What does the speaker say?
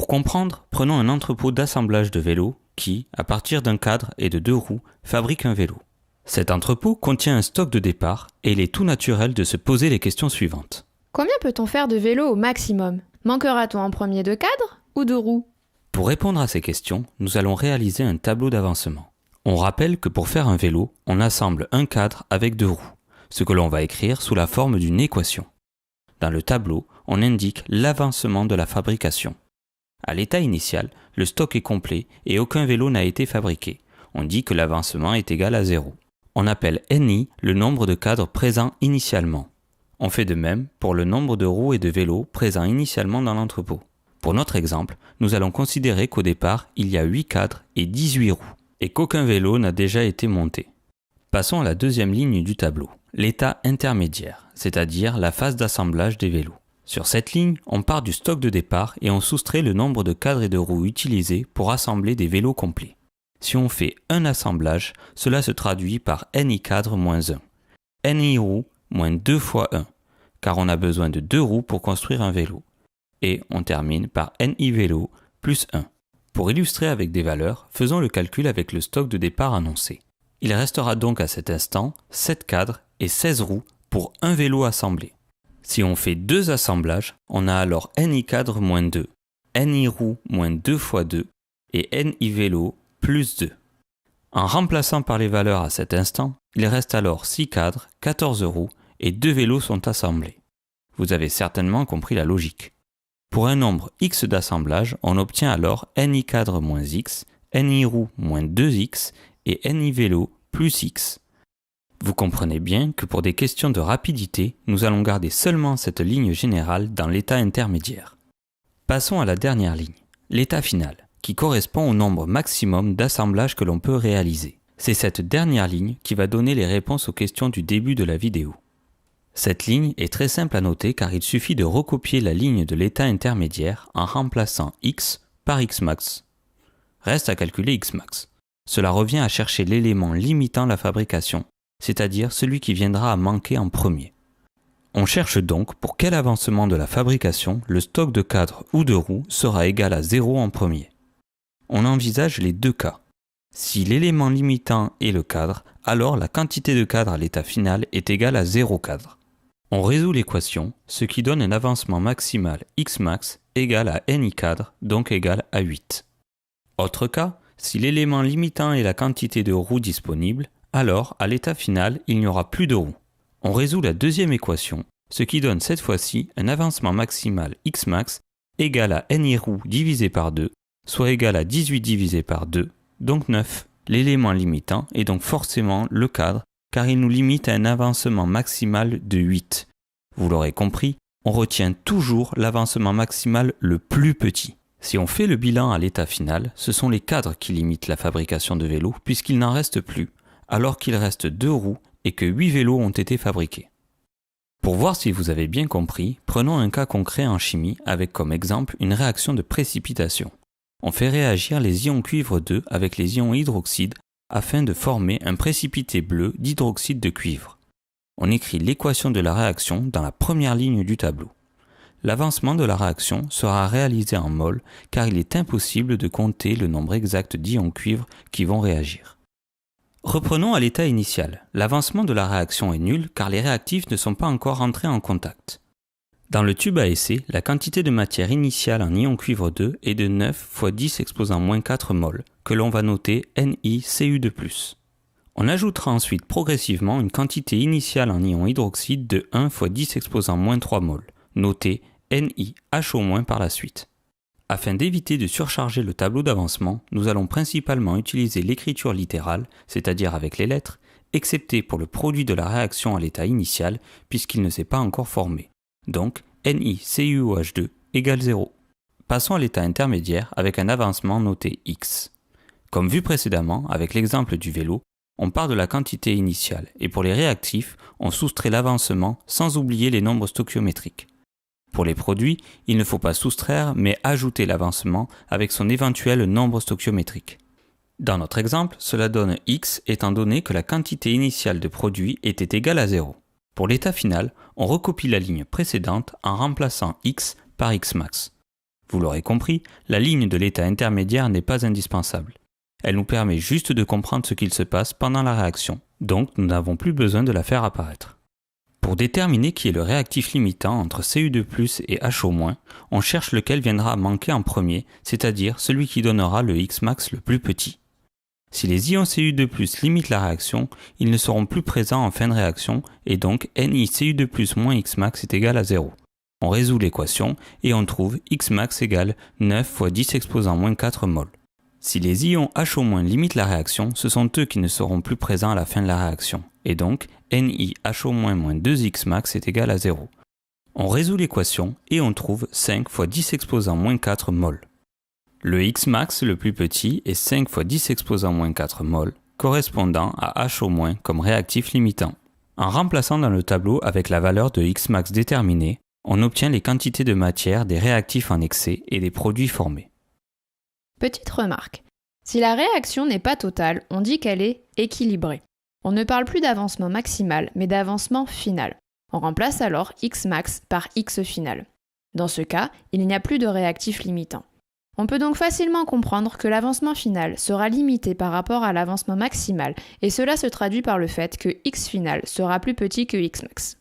Pour comprendre, prenons un entrepôt d'assemblage de vélos qui, à partir d'un cadre et de 2 roues, fabrique un vélo. Cet entrepôt contient un stock de départ et il est tout naturel de se poser les questions suivantes. Combien peut-on faire de vélos au maximum? Manquera-t-on en premier de cadres ou de roues? Pour répondre à ces questions, nous allons réaliser un tableau d'avancement. On rappelle que pour faire un vélo, on assemble un cadre avec 2 roues, ce que l'on va écrire sous la forme d'une équation. Dans le tableau, on indique l'avancement de la fabrication. À l'état initial, le stock est complet et aucun vélo n'a été fabriqué. On dit que l'avancement est égal à 0. On appelle NI le nombre de cadres présents initialement. On fait de même pour le nombre de roues et de vélos présents initialement dans l'entrepôt. Pour notre exemple, nous allons considérer qu'au départ, il y a 8 cadres et 18 roues, et qu'aucun vélo n'a déjà été monté. Passons à la deuxième ligne du tableau, l'état intermédiaire, c'est-à-dire la phase d'assemblage des vélos. Sur cette ligne, on part du stock de départ et on soustrait le nombre de cadres et de roues utilisés pour assembler des vélos complets. Si on fait un assemblage, cela se traduit par NI cadre moins 1, NI roues moins 2 fois 1, car on a besoin de 2 roues pour construire un vélo. Et on termine par NI vélo plus 1. Pour illustrer avec des valeurs, faisons le calcul avec le stock de départ annoncé. Il restera donc à cet instant 7 cadres et 16 roues pour un vélo assemblé. Si on fait 2 assemblages, on a alors NI cadre moins 2, NI roue moins 2 fois 2 et NI vélo plus 2. En remplaçant par les valeurs à cet instant, il reste alors 6 cadres, 14 roues et 2 vélos sont assemblés. Vous avez certainement compris la logique. Pour un nombre x d'assemblage, on obtient alors NI cadre moins x, NI roue moins 2x et NI vélo plus x. Vous comprenez bien que pour des questions de rapidité, nous allons garder seulement cette ligne générale dans l'état intermédiaire. Passons à la dernière ligne, l'état final, qui correspond au nombre maximum d'assemblages que l'on peut réaliser. C'est cette dernière ligne qui va donner les réponses aux questions du début de la vidéo. Cette ligne est très simple à noter car il suffit de recopier la ligne de l'état intermédiaire en remplaçant x par xmax. Reste à calculer xmax. Cela revient à chercher l'élément limitant la fabrication, c'est-à-dire celui qui viendra à manquer en premier. On cherche donc pour quel avancement de la fabrication le stock de cadres ou de roues sera égal à 0 en premier. On envisage les deux cas. Si l'élément limitant est le cadre, alors la quantité de cadres à l'état final est égale à 0 cadre. On résout l'équation, ce qui donne un avancement maximal xmax égal à NI cadre, donc égal à 8. Autre cas, si l'élément limitant est la quantité de roues disponibles, alors à l'état final, il n'y aura plus de roues. On résout la deuxième équation, ce qui donne cette fois-ci un avancement maximal xmax égal à NI roues divisé par 2, soit égal à 18 divisé par 2, donc 9. L'élément limitant est donc forcément le cadre, car il nous limite à un avancement maximal de 8. Vous l'aurez compris, on retient toujours l'avancement maximal le plus petit. Si on fait le bilan à l'état final, ce sont les cadres qui limitent la fabrication de vélos puisqu'il n'en reste plus, alors qu'il reste 2 roues et que 8 vélos ont été fabriqués. Pour voir si vous avez bien compris, prenons un cas concret en chimie avec comme exemple une réaction de précipitation. On fait réagir les ions cuivre 2 avec les ions hydroxyde afin de former un précipité bleu d'hydroxyde de cuivre. On écrit l'équation de la réaction dans la première ligne du tableau. L'avancement de la réaction sera réalisé en mol car il est impossible de compter le nombre exact d'ions cuivre qui vont réagir. Reprenons à l'état initial. L'avancement de la réaction est nul car les réactifs ne sont pas encore entrés en contact. Dans le tube à essai, la quantité de matière initiale en ion cuivre 2 est de 9 fois 10 exposant moins 4 mol, que l'on va noter NiCu2+. On ajoutera ensuite progressivement une quantité initiale en ion hydroxyde de 1 fois 10 exposant moins 3 mol, noté NiHO- par la suite. Afin d'éviter de surcharger le tableau d'avancement, nous allons principalement utiliser l'écriture littérale, c'est-à-dire avec les lettres, excepté pour le produit de la réaction à l'état initial, puisqu'il ne s'est pas encore formé. Donc, NiCuOH2 égale 0. Passons à l'état intermédiaire avec un avancement noté x. Comme vu précédemment, avec l'exemple du vélo, on part de la quantité initiale et pour les réactifs, on soustrait l'avancement sans oublier les nombres stoichiométriques. Pour les produits, il ne faut pas soustraire mais ajouter l'avancement avec son éventuel nombre stoichiométrique. Dans notre exemple, cela donne x étant donné que la quantité initiale de produit était égale à 0. Pour l'état final, on recopie la ligne précédente en remplaçant x par xmax. Vous l'aurez compris, la ligne de l'état intermédiaire n'est pas indispensable. Elle nous permet juste de comprendre ce qu'il se passe pendant la réaction, donc nous n'avons plus besoin de la faire apparaître. Pour déterminer qui est le réactif limitant entre Cu2+, et HO-, on cherche lequel viendra à manquer en premier, c'est-à-dire celui qui donnera le Xmax le plus petit. Si les ions Cu2+ limitent la réaction, ils ne seront plus présents en fin de réaction et donc NiCu2+ moins Xmax est égal à 0. On résout l'équation et on trouve Xmax égale 9 fois 10 exposant moins 4 mol. Si les ions HO- limitent la réaction, ce sont eux qui ne seront plus présents à la fin de la réaction et donc NiHO- moins 2 Xmax est égal à 0. On résout l'équation et on trouve 5 fois 10 exposant moins 4 mol. Le Xmax le plus petit est 5 fois 10 exposant moins 4 mol, correspondant à HO- comme réactif limitant. En remplaçant dans le tableau avec la valeur de Xmax déterminée, on obtient les quantités de matière des réactifs en excès et des produits formés. Petite remarque. Si la réaction n'est pas totale, on dit qu'elle est équilibrée. On ne parle plus d'avancement maximal, mais d'avancement final. On remplace alors Xmax par X final. Dans ce cas, il n'y a plus de réactif limitant. On peut donc facilement comprendre que l'avancement final sera limité par rapport à l'avancement maximal, et cela se traduit par le fait que X final sera plus petit que Xmax.